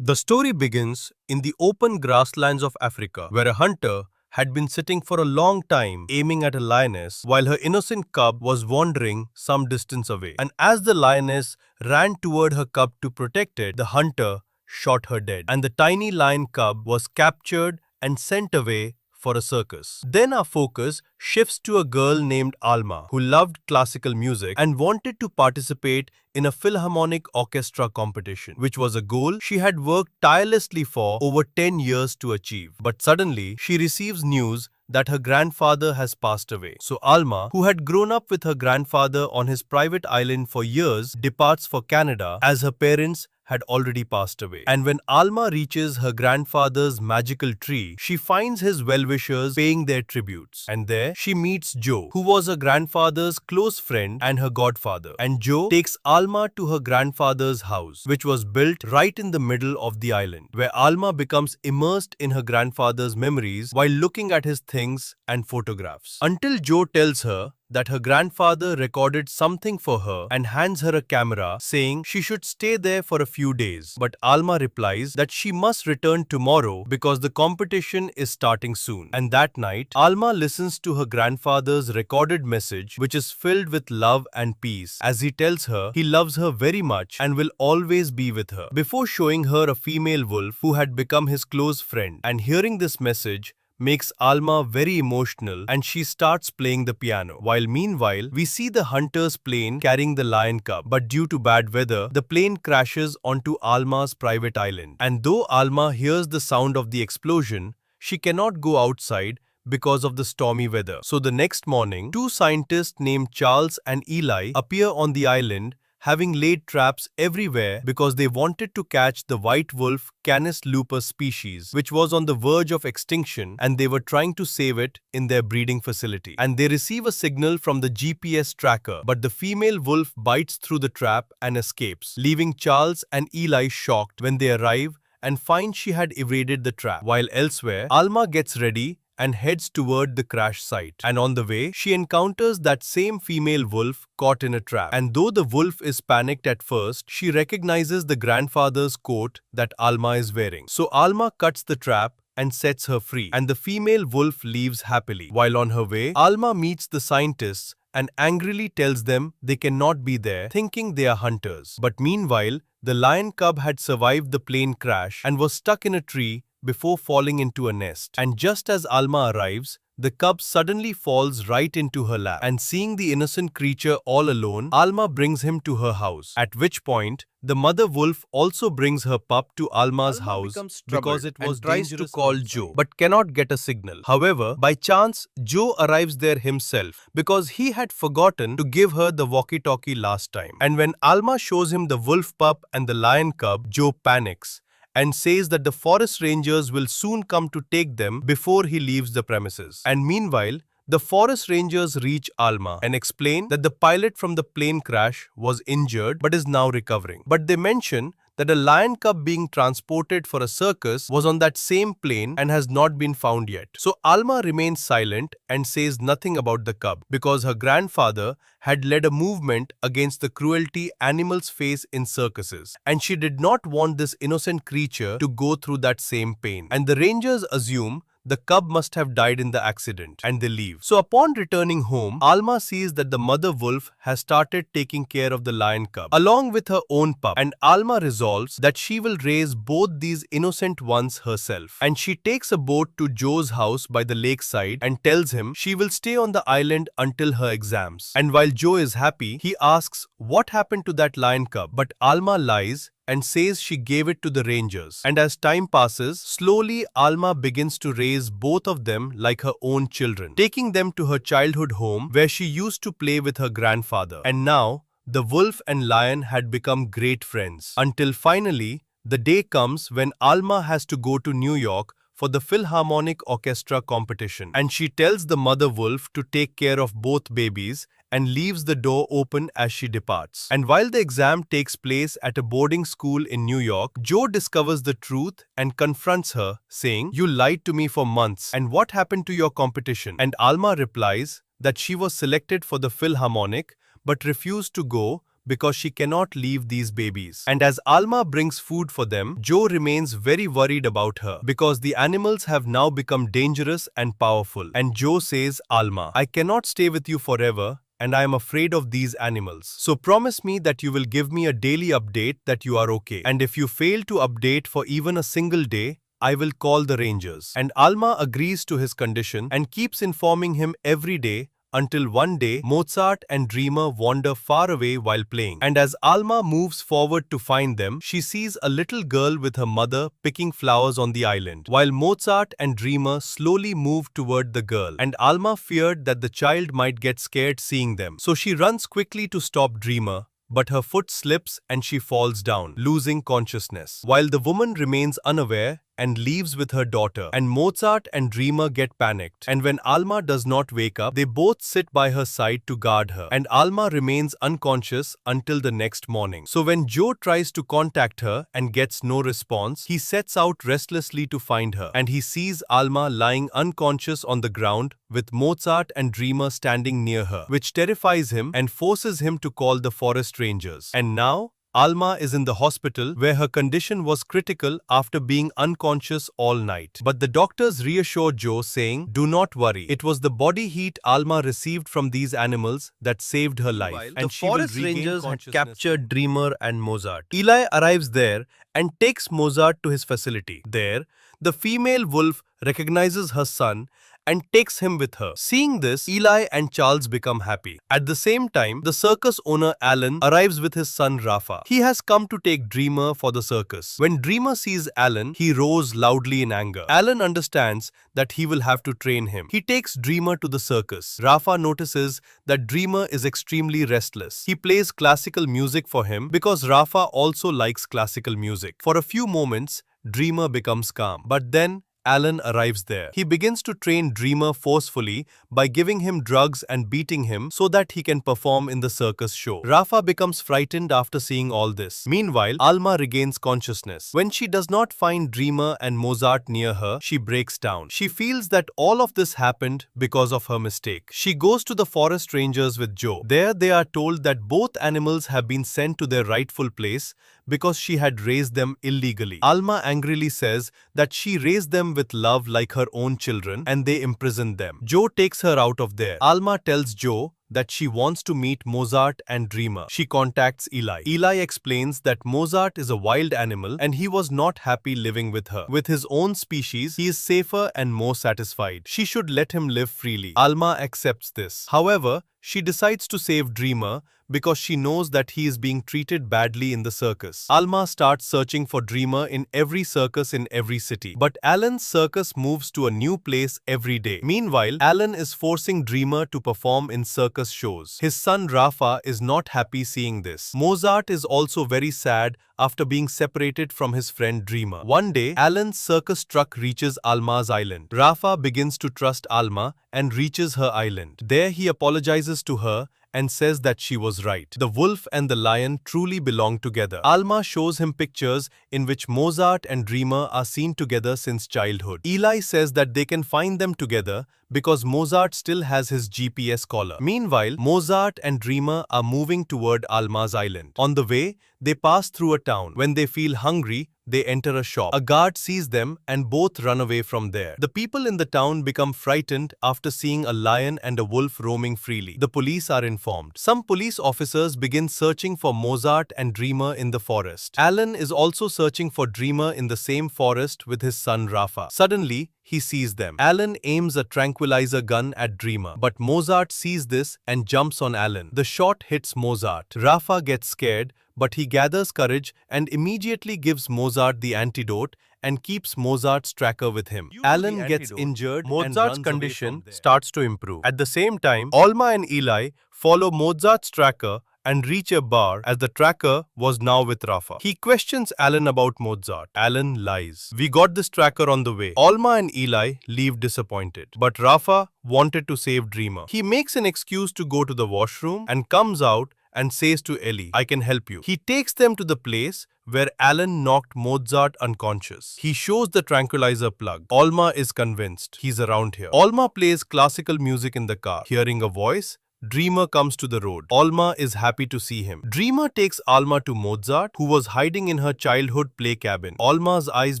The story begins in the open grasslands of Africa, where a hunter had been sitting for a long time aiming at a lioness while her innocent cub was wandering some distance away. And as the lioness ran toward her cub to protect it, the hunter shot her dead, and the tiny lion cub was captured and sent away for a circus. Then our focus shifts to a girl named Alma who loved classical music and wanted to participate in a philharmonic orchestra competition, which was a goal she had worked tirelessly for over 10 years to achieve. But suddenly, she receives news that her grandfather has passed away. So Alma, who had grown up with her grandfather on his private island for years, departs for Canada as her parents had already passed away. And when Alma reaches her grandfather's magical tree, she finds his well-wishers paying their tributes. And there, she meets Joe, who was her grandfather's close friend and her godfather. And Joe takes Alma to her grandfather's house, which was built right in the middle of the island, where Alma becomes immersed in her grandfather's memories while looking at his things and photographs. Until Joe tells her that her grandfather recorded something for her and hands her a camera, saying she should stay there for a few days. But Alma replies that she must return tomorrow because the competition is starting soon. And that night, Alma listens to her grandfather's recorded message, which is filled with love and peace, as he tells her he loves her very much and will always be with her, before showing her a female wolf who had become his close friend. And hearing this message makes Alma very emotional, and she starts playing the piano. While meanwhile, we see the hunter's plane carrying the lion cub. But due to bad weather, the plane crashes onto Alma's private island. And though Alma hears the sound of the explosion, she cannot go outside because of the stormy weather. So the next morning, two scientists named Charles and Eli appear on the island, having laid traps everywhere because they wanted to catch the white wolf Canis lupus species, which was on the verge of extinction, and they were trying to save it in their breeding facility. And they receive a signal from the GPS tracker, but the female wolf bites through the trap and escapes, leaving Charles and Eli shocked when they arrive and find she had evaded the trap. While elsewhere, Alma gets ready and heads toward the crash site. And on the way, she encounters that same female wolf caught in a trap. And though the wolf is panicked at first, she recognizes the grandfather's coat that Alma is wearing. So Alma cuts the trap and sets her free, and the female wolf leaves happily. While on her way, Alma meets the scientists and angrily tells them they cannot be there, thinking they are hunters. But meanwhile, the lion cub had survived the plane crash and was stuck in a tree before falling into a nest. And just as Alma arrives, the cub suddenly falls right into her lap. And seeing the innocent creature all alone, Alma brings him to her house. At which point, the mother wolf also brings her pup to Alma's house because it was tries to call Joe, but cannot get a signal. However, by chance, Joe arrives there himself because he had forgotten to give her the walkie-talkie last time. And when Alma shows him the wolf pup and the lion cub, Joe panics and says that the forest rangers will soon come to take them before he leaves the premises. And meanwhile, the forest rangers reach Alma and explain that the pilot from the plane crash was injured but is now recovering. But they mention that a lion cub being transported for a circus was on that same plane and has not been found yet. So Alma remains silent and says nothing about the cub because her grandfather had led a movement against the cruelty animals face in circuses, and she did not want this innocent creature to go through that same pain. And the rangers assume the cub must have died in the accident, and they leave. So upon returning home, Alma sees that the mother wolf has started taking care of the lion cub along with her own pup, and Alma resolves that she will raise both these innocent ones herself. And she takes a boat to Joe's house by the lakeside and tells him she will stay on the island until her exams. And while Joe is happy, he asks what happened to that lion cub, but Alma lies and says she gave it to the rangers. And as time passes, slowly Alma begins to raise both of them like her own children, taking them to her childhood home where she used to play with her grandfather. And now, the wolf and lion had become great friends. Until finally, the day comes when Alma has to go to New York for the Philharmonic Orchestra competition. And she tells the mother wolf to take care of both babies and leaves the door open as she departs. And while the exam takes place at a boarding school in New York, Joe discovers the truth and confronts her, saying, "You lied to me for months, and what happened to your competition?" And Alma replies that she was selected for the Philharmonic but refused to go because she cannot leave these babies. And as Alma brings food for them, Joe remains very worried about her because the animals have now become dangerous and powerful. And Joe says, Alma, I cannot stay with you forever, and I am afraid of these animals. So promise me that you will give me a daily update that you are okay. And if you fail to update for even a single day, I will call the rangers. And Alma agrees to his condition and keeps informing him every day until one day Mozart and Dreamer wander far away while playing. And as Alma moves forward to find them, she sees a little girl with her mother picking flowers on the island, while Mozart and Dreamer slowly move toward the girl. And Alma feared that the child might get scared seeing them. So she runs quickly to stop Dreamer, but her foot slips and she falls down, losing consciousness. While the woman remains unaware and leaves with her daughter, and Mozart and Dreamer get panicked. And when Alma does not wake up, they both sit by her side to guard her, and Alma remains unconscious until the next morning. So when Joe tries to contact her and gets no response, he sets out restlessly to find her, and he sees Alma lying unconscious on the ground with Mozart and Dreamer standing near her, which terrifies him and forces him to call the forest rangers. And now, Alma is in the hospital where her condition was critical after being unconscious all night. But the doctors reassure Joe, saying, do not worry, it was the body heat Alma received from these animals that saved her life. And the forest rangers had captured Dreamer and Mozart. Eli arrives there and takes Mozart to his facility. There, the female wolf recognizes her son and takes him with her. Seeing this, Eli and Charles become happy. At the same time, the circus owner Alan arrives with his son Rafa. He has come to take Dreamer for the circus. When Dreamer sees Alan, he roars loudly in anger. Alan understands that he will have to train him. He takes Dreamer to the circus. Rafa notices that Dreamer is extremely restless. He plays classical music for him because Rafa also likes classical music. For a few moments, Dreamer becomes calm. But then, Alan arrives there. He begins to train Dreamer forcefully by giving him drugs and beating him so that he can perform in the circus show. Rafa becomes frightened after seeing all this. Meanwhile, Alma regains consciousness. When she does not find Dreamer and Mozart near her, she breaks down. She feels that all of this happened because of her mistake. She goes to the forest rangers with Joe. There they are told that both animals have been sent to their rightful place because she had raised them illegally. Alma angrily says that she raised them with love like her own children and they imprisoned them. Joe takes her out of there. Alma tells Joe that she wants to meet Mozart and Dreamer. She contacts Eli. Eli explains that Mozart is a wild animal and he was not happy living with her. With his own species, he is safer and more satisfied. She should let him live freely. Alma accepts this. However, she decides to save Dreamer because she knows that he is being treated badly in the circus. Alma starts searching for Dreamer in every circus in every city. But Alan's circus moves to a new place every day. Meanwhile, Alan is forcing Dreamer to perform in circus shows. His son Rafa is not happy seeing this. Mozart is also very sad after being separated from his friend Dreamer. One day, Alan's circus truck reaches Alma's island. Rafa begins to trust Alma and reaches her island. There he apologizes to her and says that she was right. The wolf and the lion truly belong together. Alma shows him pictures in which Mozart and Dreamer are seen together since childhood. Eli says that they can find them together because Mozart still has his GPS collar. Meanwhile, Mozart and Dreamer are moving toward Alma's island. On the way, they pass through a town. When they feel hungry, they enter a shop. A guard sees them and both run away from there. The people in the town become frightened after seeing a lion and a wolf roaming freely. The police are informed. Some police officers begin searching for Mozart and Dreamer in the forest. Alan is also searching for Dreamer in the same forest with his son Rafa. Suddenly, he sees them. Alan aims a tranquilizer gun at Dreamer, but Mozart sees this and jumps on Alan. The shot hits Mozart. Rafa gets scared, but he gathers courage and immediately gives Mozart the antidote and keeps Mozart's tracker with him. Alan gets injured. Mozart's condition starts to improve. At the same time, Alma and Eli follow Mozart's tracker and reach a bar as the tracker was now with Rafa. He questions Alan about Mozart. Alan lies. We got this tracker on the way. Alma and Eli leave disappointed. But Rafa wanted to save Dreamer. He makes an excuse to go to the washroom and comes out and says to Ellie, I can help you. He takes them to the place where Alan knocked Mozart unconscious. He shows the tranquilizer plug. Alma is convinced he's around here. Alma plays classical music in the car. Hearing a voice, Dreamer comes to the road. Alma is happy to see him. Dreamer takes Alma to Mozart, who was hiding in her childhood play cabin. Alma's eyes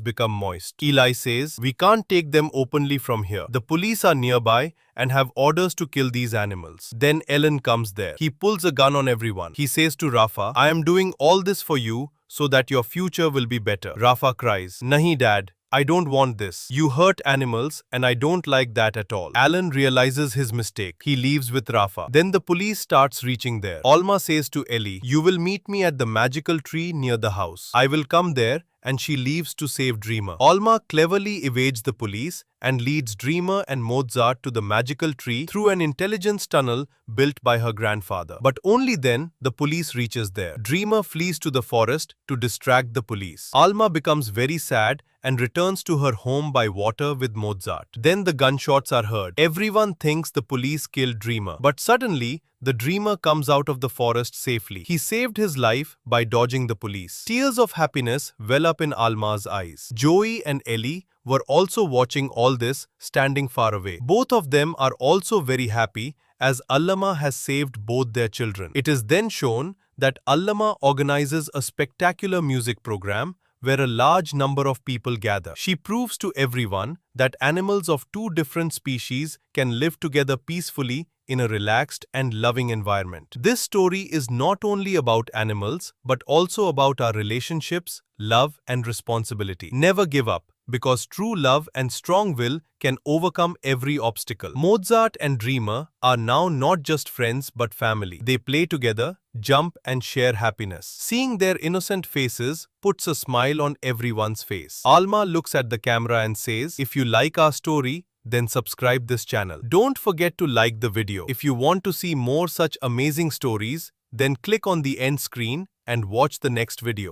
become moist. Eli says, "We can't take them openly from here. The police are nearby and have orders to kill these animals." Then Ellen comes there. He pulls a gun on everyone. He says to Rafa, "I am doing all this for you so that your future will be better." Rafa cries, "Nahi, Dad. I don't want this. You hurt animals and I don't like that at all." Alan realizes his mistake. He leaves with Rafa. Then the police starts reaching there. Alma says to Ellie, "You will meet me at the magical tree near the house. I will come there," and she leaves to save Dreamer. Alma cleverly evades the police and leads Dreamer and Mozart to the magical tree through an intelligence tunnel built by her grandfather. But only then the police reaches there. Dreamer flees to the forest to distract the police. Alma becomes very sad and returns to her home by water with Mozart. Then the gunshots are heard. Everyone thinks the police killed Dreamer. But suddenly, the Dreamer comes out of the forest safely. He saved his life by dodging the police. Tears of happiness well up in Alma's eyes. Joey and Ellie were also watching all this, standing far away. Both of them are also very happy as Allama has saved both their children. It is then shown that Allama organizes a spectacular music program where a large number of people gather. She proves to everyone that animals of two different species can live together peacefully in a relaxed and loving environment. This story is not only about animals, but also about our relationships, love, and responsibility. Never give up, because true love and strong will can overcome every obstacle. Mozart and Dreamer are now not just friends but family. They play together, jump, and share happiness. Seeing their innocent faces puts a smile on everyone's face. Alma looks at the camera and says, "If you like our story, then subscribe this channel. Don't forget to like the video. If you want to see more such amazing stories, then click on the end screen and watch the next video."